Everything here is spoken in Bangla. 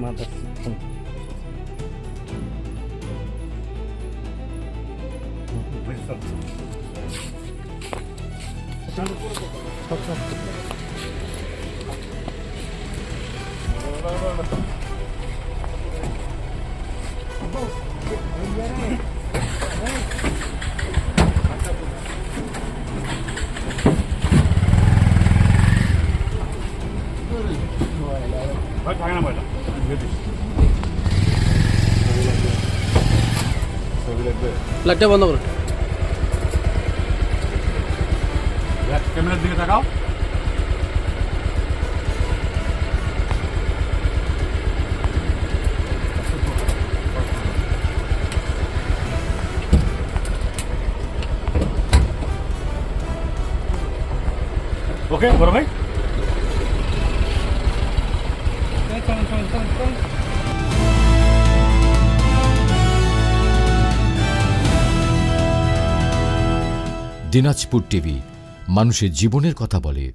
মাথা লাইটটা বন্ধ করো। ক্যামেরার দিকে তাকাও। ওকে বড় ভাই, দিনাজপুর টিভি মানুষের জীবনের কথা বলে।